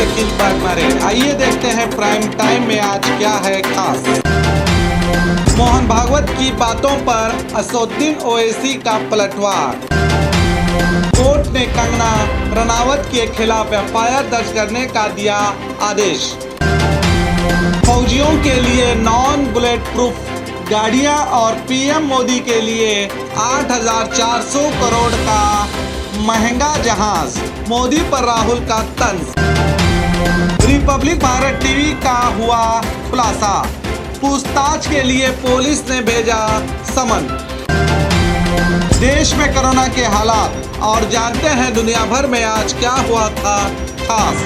शकील पर मरे। आइए देखते हैं प्राइम टाइम में आज क्या है खास। मोहन भागवत की बातों पर असदुद्दीन ओवैसी का पलटवार। कोर्ट ने कंगना रनावत के खिलाफ एफआईआर दर्ज करने का दिया आदेश। फौजियों के लिए नॉन बुलेट प्रूफ गाड़ियां और पीएम मोदी के लिए 8,400 करोड़ का महंगा जहाज। मोदी पर राहुल का तंज। रिपब्लिक भारत टीवी का हुआ खुलासा। पूछताछ के लिए पुलिस ने भेजा समन। देश में कोरोना के हालात और जानते हैं दुनिया भर में आज क्या हुआ था खास।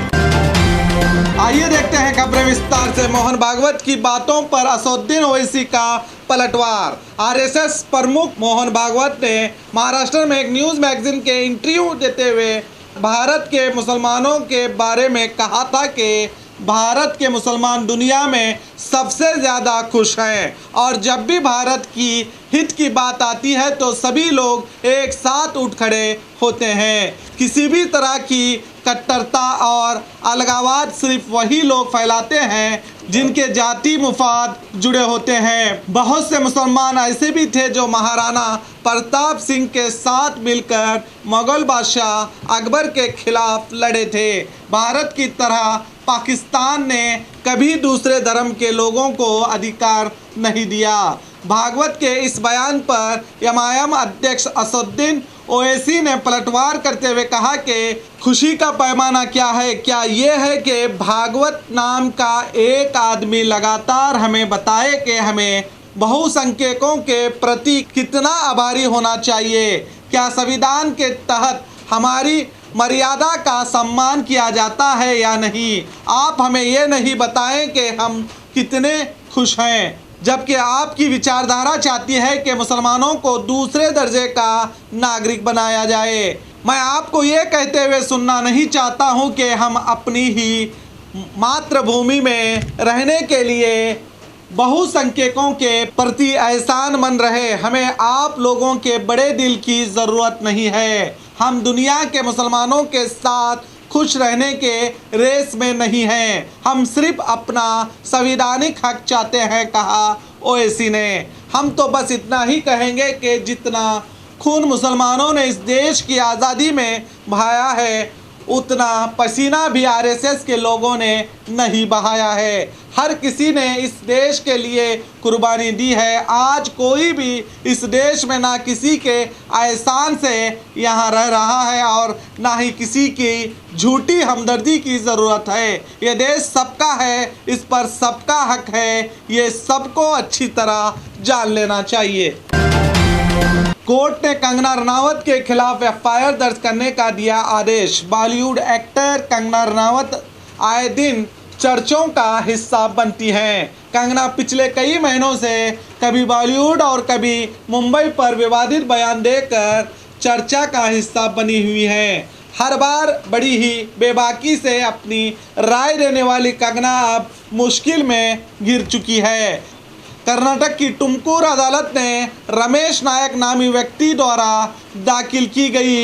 आइए देखते हैं खबरें विस्तार से। मोहन भागवत की बातों पर असदुद्दीन ओवैसी का पलटवार। आरएसएस प्रमुख मोहन भागवत ने महाराष्ट्र में एक न्यूज मैगजीन के इंटरव्यू देते हुए भारत के मुसलमानों के बारे में कहा था कि भारत के मुसलमान दुनिया में सबसे ज़्यादा खुश हैं और जब भी भारत की हित की बात आती है तो सभी लोग एक साथ उठ खड़े होते हैं। किसी भी तरह की कट्टरता और अलगाववाद सिर्फ वही लोग फैलाते हैं जिनके जाति मुफाद जुड़े होते हैं। बहुत से मुसलमान ऐसे भी थे जो महाराणा प्रताप सिंह के साथ मिलकर मुगल बादशाह अकबर के खिलाफ लड़े थे। भारत की तरह पाकिस्तान ने कभी दूसरे धर्म के लोगों को अधिकार नहीं दिया। भागवत के इस बयान पर एमआईएम अध्यक्ष असदुद्दीन ओवैसी ने पलटवार करते हुए कहा कि खुशी का पैमाना क्या है? क्या ये है कि भागवत नाम का एक आदमी लगातार हमें बताए कि हमें बहुसंख्यकों के प्रति कितना आभारी होना चाहिए? क्या संविधान के तहत हमारी मर्यादा का सम्मान किया जाता है या नहीं? आप हमें ये नहीं बताएं कि हम कितने खुश हैं, जबकि आपकी विचारधारा चाहती है कि मुसलमानों को दूसरे दर्जे का नागरिक बनाया जाए। मैं आपको ये कहते हुए सुनना नहीं चाहता हूँ कि हम अपनी ही मातृभूमि में रहने के लिए बहुसंख्यकों के प्रति एहसानमंद रहे। हमें आप लोगों के बड़े दिल की ज़रूरत नहीं है। हम दुनिया के मुसलमानों के साथ खुश रहने के रेस में नहीं हैं। हम सिर्फ अपना संवैधानिक हक चाहते हैं, कहा ओवैसी ने। हम तो बस इतना ही कहेंगे कि जितना खून मुसलमानों ने इस देश की आज़ादी में बहाया है उतना पसीना भी आरएसएस के लोगों ने नहीं बहाया है। हर किसी ने इस देश के लिए कुर्बानी दी है। आज कोई भी इस देश में ना किसी के एहसान से यहाँ रह रहा है और ना ही किसी की झूठी हमदर्दी की ज़रूरत है। ये देश सबका है, इस पर सबका हक है। ये सबको अच्छी तरह जान लेना चाहिए। कोर्ट ने कंगना रनावत के खिलाफ एफआईआर दर्ज करने का दिया आदेश। बॉलीवुड एक्टर कंगना रनावत आए दिन चर्चों का हिस्सा बनती हैं। कंगना पिछले कई महीनों से कभी बॉलीवुड और कभी मुंबई पर विवादित बयान देकर चर्चा का हिस्सा बनी हुई हैं। हर बार बड़ी ही बेबाकी से अपनी राय देने वाली कंगना अब मुश्किल में घिर चुकी है। कर्नाटक की तुमकुर अदालत ने रमेश नायक नामी व्यक्ति द्वारा दाखिल की गई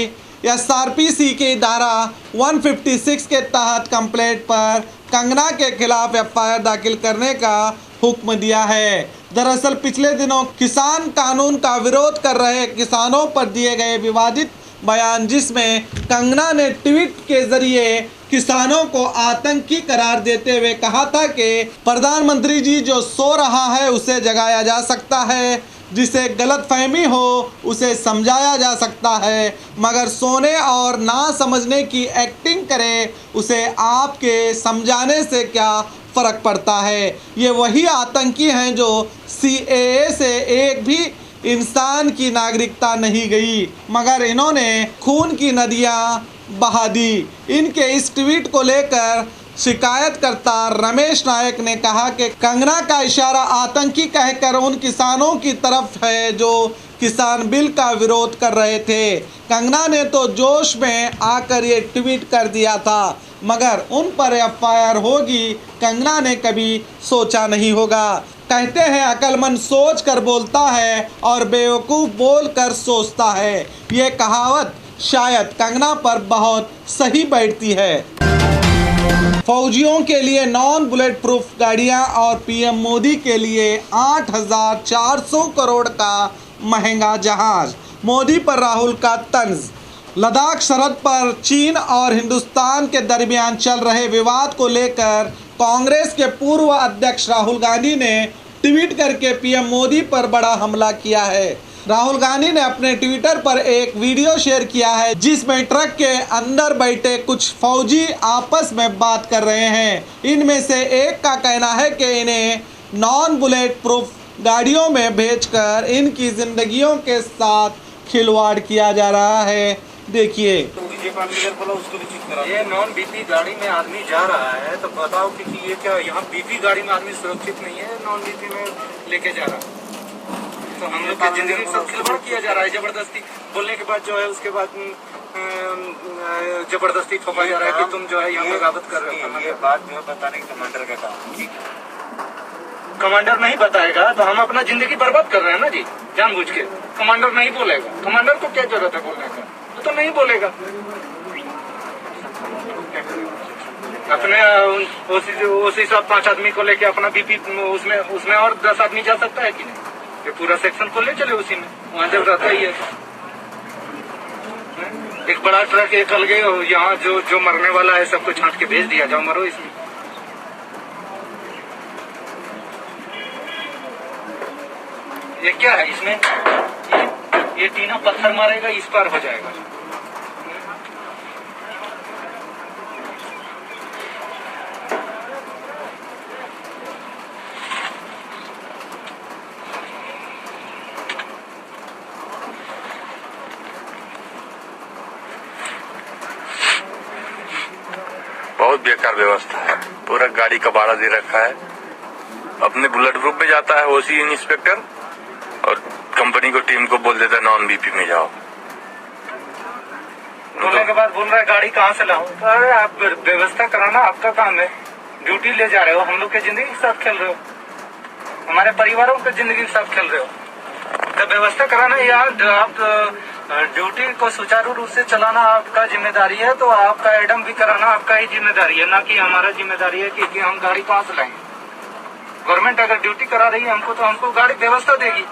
एसआरपीसी की धारा 156 के तहत कंप्लेंट पर कंगना के खिलाफ एफआईआर दाखिल करने का हुक्म दिया है। दरअसल पिछले दिनों किसान कानून का विरोध कर रहे किसानों पर दिए गए विवादित बयान, जिसमें कंगना ने ट्वीट के जरिए किसानों को आतंकी करार देते हुए कहा था कि प्रधानमंत्री जी जो सो रहा है उसे जगाया जा सकता है, जिसे गलतफहमी हो उसे समझाया जा सकता है, मगर सोने और ना समझने की एक्टिंग करे उसे आपके समझाने से क्या फ़र्क पड़ता है। ये वही आतंकी हैं जो सीएए से एक भी इंसान की नागरिकता नहीं गई, मगर इन्होंने खून की नदियाँ बहा दी। इनके इस ट्वीट को लेकर शिकायतकर्ता रमेश नायक ने कहा कि कंगना का इशारा आतंकी कहकर उन किसानों की तरफ है जो किसान बिल का विरोध कर रहे थे। कंगना ने तो जोश में आकर ये ट्वीट कर दिया था, मगर उन पर एफआईआर होगी कंगना ने कभी सोचा नहीं होगा। कहते हैं अक्लमंद सोच कर बोलता है और बेवकूफ़ बोल कर सोचता है। ये कहावत शायद कंगना पर बहुत सही बैठती है। फौजियों के लिए नॉन बुलेट प्रूफ गाड़ियां और पीएम मोदी के लिए 8,400 करोड़ का महंगा जहाज। मोदी पर राहुल का तंज। लद्दाख सरहद पर चीन और हिंदुस्तान के दरमियान चल रहे विवाद को लेकर कांग्रेस के पूर्व अध्यक्ष राहुल गांधी ने ट्वीट करके पीएम मोदी पर बड़ा हमला किया है। राहुल गांधी ने अपने ट्विटर पर एक वीडियो शेयर किया है जिसमें ट्रक के अंदर बैठे कुछ फौजी आपस में बात कर रहे हैं। इनमें से एक का कहना है कि इन्हें नॉन बुलेट प्रूफ गाड़ियों में भेजकर इनकी जिंदगियों के साथ खिलवाड़ किया जा रहा है। देखिए, ये नॉन बीपी गाड़ी में आदमी जा रहा है तो बताओ कि ये क्या यहाँ बीपी गाड़ी में आदमी सुरक्षित नहीं है, नॉन बीपी में लेके जा रहा है तो हम लोग की जिंदगी के साथ खिलवाड़ किया जा रहा है। जबरदस्ती बोलने के बाद जो है उसके बाद जबरदस्ती थोपा जा रहा है कि तुम जो है यहाँ बगावत कर रहे हो। ये बात जो बताने की कमांडर का काम है। कमांडर नहीं बताएगा तो हम अपना जिंदगी बर्बाद कर रहे हैं ना जी, जानबूझ के। कमांडर नहीं बोलेगा, कमांडर को क्या जरूरत है बोलने का, तो नहीं बोलेगा। अपने उसी साथ 5 आदमी को लेके अपना बीपी उसमें और 10 आदमी जा सकता है कि नहीं? ये पूरा सेक्शन को ले चले उसी में, वहाँ जब रहता ही है। एक बड़ा ट्रक एक अलग यहाँ जो मरने वाला है सबको छांट के भेज दिया, जाओ मरो इसमें। ये क्या है इसमें? ये टीना पत्थर मारेगा, इस पार हो जाएगा। बहुत बेकार व्यवस्था है, पूरा गाड़ी का भाड़ा दे रखा है। अपने बुलेट प्रूफ में जाता है ओसी इंस्पेक्टर और कंपनी को टीम को बोल देता है नॉन बीपी में जाओ। बोलने के बाद बोल रहा है गाड़ी कहाँ से लाऊं? अरे आप व्यवस्था कराना आपका काम है, ड्यूटी ले जा रहे हो, हम लोग की जिंदगी के साथ खेल रहे हो, हमारे परिवारों की जिंदगी के साथ खेल रहे हो। तो व्यवस्था कराना यार, आप ड्यूटी को सुचारू रूप से चलाना आपका जिम्मेदारी है, तो आपका एडम भी कराना आपका ही जिम्मेदारी है, ना कि हमारा जिम्मेदारी है कि हम गाड़ी कहाँ से लाएंगे। गवर्नमेंट अगर ड्यूटी करा रही है हमको तो हमको गाड़ी व्यवस्था देगी।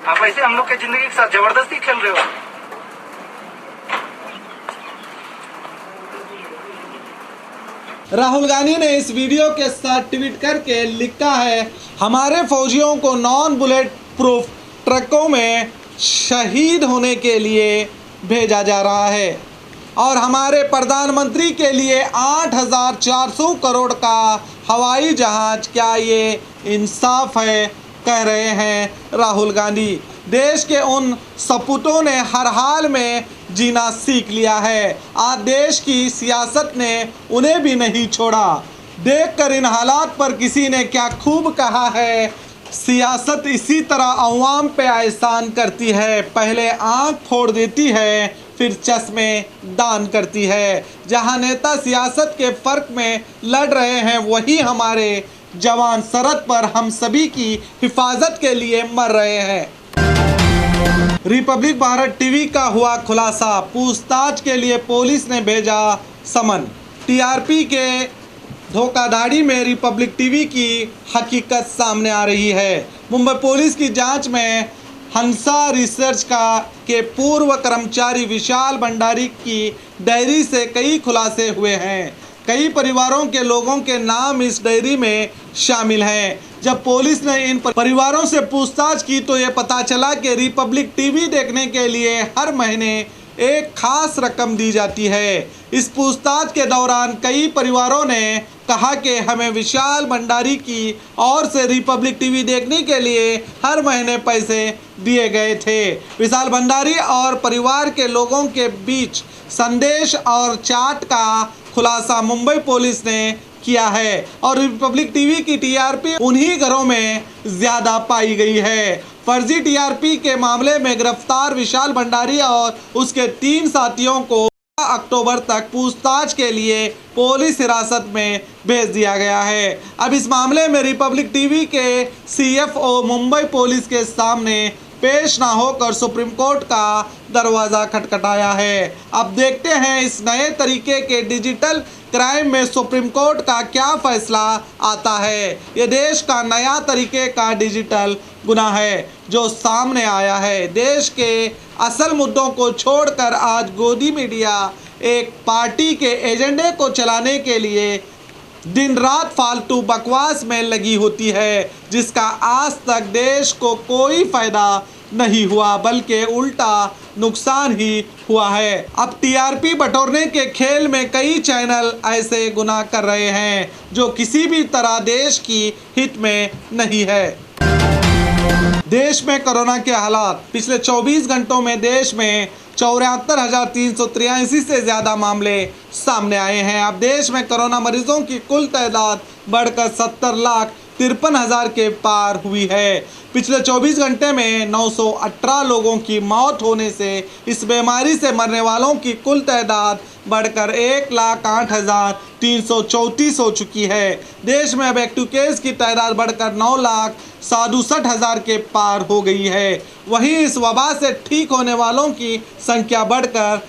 आप ऐसे हम लोग की जिंदगी के साथ जबरदस्ती खेल रहे हो। राहुल गांधी ने इस वीडियो के साथ ट्वीट करके लिखा है, हमारे फौजियों को नॉन बुलेट प्रूफ ट्रकों में शहीद होने के लिए भेजा जा रहा है और हमारे प्रधानमंत्री के लिए 8,400 करोड़ का हवाई जहाज। क्या ये इंसाफ है? कह रहे हैं राहुल गांधी। देश के उन सपूतों ने हर हाल में जीना सीख लिया है। आज देश की सियासत ने उन्हें भी नहीं छोड़ा। देखकर इन हालात पर किसी ने क्या खूब कहा है, सियासत इसी तरह अवाम पे एहसान करती है, पहले आंख फोड़ देती है फिर चश्मे दान करती है। जहां नेता सियासत के फर्क में लड़ रहे हैं वही हमारे जवान सरहद पर हम सभी की हिफाजत के लिए मर रहे हैं। रिपब्लिक भारत टीवी का हुआ खुलासा, पूछताछ के लिए पुलिस ने भेजा समन। टीआरपी के धोखाधड़ी में रिपब्लिक टीवी की हकीकत सामने आ रही है। मुंबई पुलिस की जांच में हंसा रिसर्च के पूर्व कर्मचारी विशाल भंडारी की डायरी से कई खुलासे हुए हैं। कई परिवारों के लोगों के नाम इस डायरी में शामिल हैं। जब पुलिस ने इन परिवारों से पूछताछ की तो ये पता चला कि रिपब्लिक टीवी देखने के लिए हर महीने एक खास रकम दी जाती है। इस पूछताछ के दौरान कई परिवारों ने कहा कि हमें विशाल भंडारी की ओर से रिपब्लिक टीवी देखने के लिए हर महीने पैसे दिए गए थे। विशाल भंडारी और परिवार के लोगों के बीच संदेश और चैट का खुलासा मुंबई पुलिस ने किया है और रिपब्लिक टीवी की टीआरपी उन्हीं घरों में ज़्यादा पाई गई है। फर्जी टीआरपी के मामले में गिरफ्तार विशाल भंडारी और उसके 3 साथियों को अक्टूबर तक पूछताछ के लिए पुलिस हिरासत में भेज दिया गया है। अब इस मामले में रिपब्लिक टीवी के सीएफओ मुंबई पुलिस के सामने पेश ना होकर सुप्रीम कोर्ट का दरवाज़ा खटखटाया है। अब देखते हैं इस नए तरीके के डिजिटल क्राइम में सुप्रीम कोर्ट का क्या फैसला आता है। ये देश का नया तरीके का डिजिटल गुनाह है जो सामने आया है। देश के असल मुद्दों को छोड़कर आज गोदी मीडिया एक पार्टी के एजेंडे को चलाने के लिए दिन रात फालतू बकवास में लगी होती है, जिसका आज तक देश को कोई फायदा नहीं हुआ बल्कि उल्टा नुकसान ही हुआ है। अब टीआरपी बटोरने के खेल में कई चैनल ऐसे गुनाह कर रहे हैं जो किसी भी तरह देश की हित में नहीं है। देश में कोरोना के हालात। पिछले 24 घंटों में देश में 74,383 से ज़्यादा मामले सामने आए हैं। अब देश में कोरोना मरीजों की कुल तादाद बढ़कर 70,53,000 के पार हुई है। पिछले 24 घंटे में 918 लोगों की मौत होने से इस बीमारी से मरने वालों की कुल तादाद बढ़कर 1,08,334 हो चुकी है। देश में अब एक्टिव केस की तादाद बढ़कर 9,67,000 के पार हो गई है। वहीं इस वबा से ठीक होने वालों की संख्या बढ़कर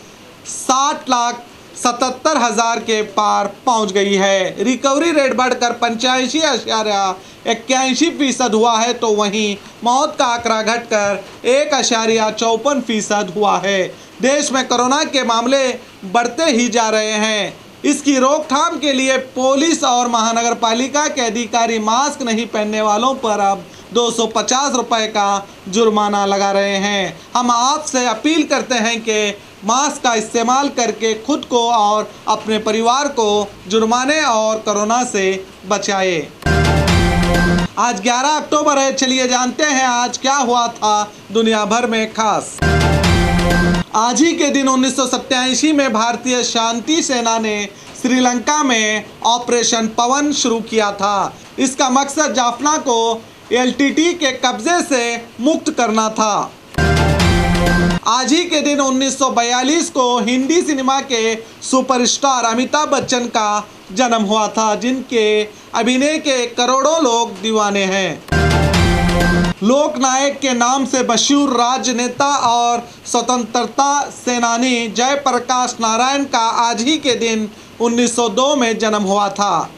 60,77,000 के पार पहुंच गई है। रिकवरी रेट बढ़कर 85.81% हुआ है, तो वहीं मौत का आंकड़ा घटकर 1.54% हुआ है। देश में कोरोना के मामले बढ़ते ही जा रहे हैं। इसकी रोकथाम के लिए पुलिस और महानगर पालिका के अधिकारी मास्क नहीं पहनने वालों पर अब 250 रुपये का जुर्माना लगा रहे हैं। हम आपसे अपील करते हैं कि मास्क का इस्तेमाल करके खुद को और अपने परिवार को जुर्माने और कोरोना से बचाएं। आज 11 अक्टूबर है। चलिए जानते हैं आज क्या हुआ था दुनिया भर में खास। आज ही के दिन 1987 में भारतीय शांति सेना ने श्रीलंका में ऑपरेशन पवन शुरू किया था। इसका मकसद जाफना को एलटीटी के कब्जे से मुक्त करना था। आज ही के दिन 1942 को हिंदी सिनेमा के सुपरस्टार अमिताभ बच्चन का जन्म हुआ था, जिनके अभिनय के करोड़ों लोग दीवाने हैं। लोकनायक के नाम से मशहूर राजनेता और स्वतंत्रता सेनानी जयप्रकाश नारायण का आज ही के दिन 1902 में जन्म हुआ था।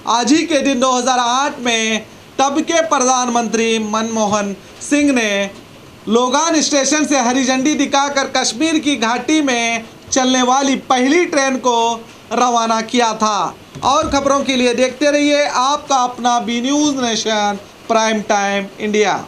आज ही के दिन 2008 में तब के प्रधानमंत्री मनमोहन सिंह ने लोगान स्टेशन से हरी झंडी दिखाकर कश्मीर की घाटी में चलने वाली पहली ट्रेन को रवाना किया था। और खबरों के लिए देखते रहिए आपका अपना B news nation prime time India.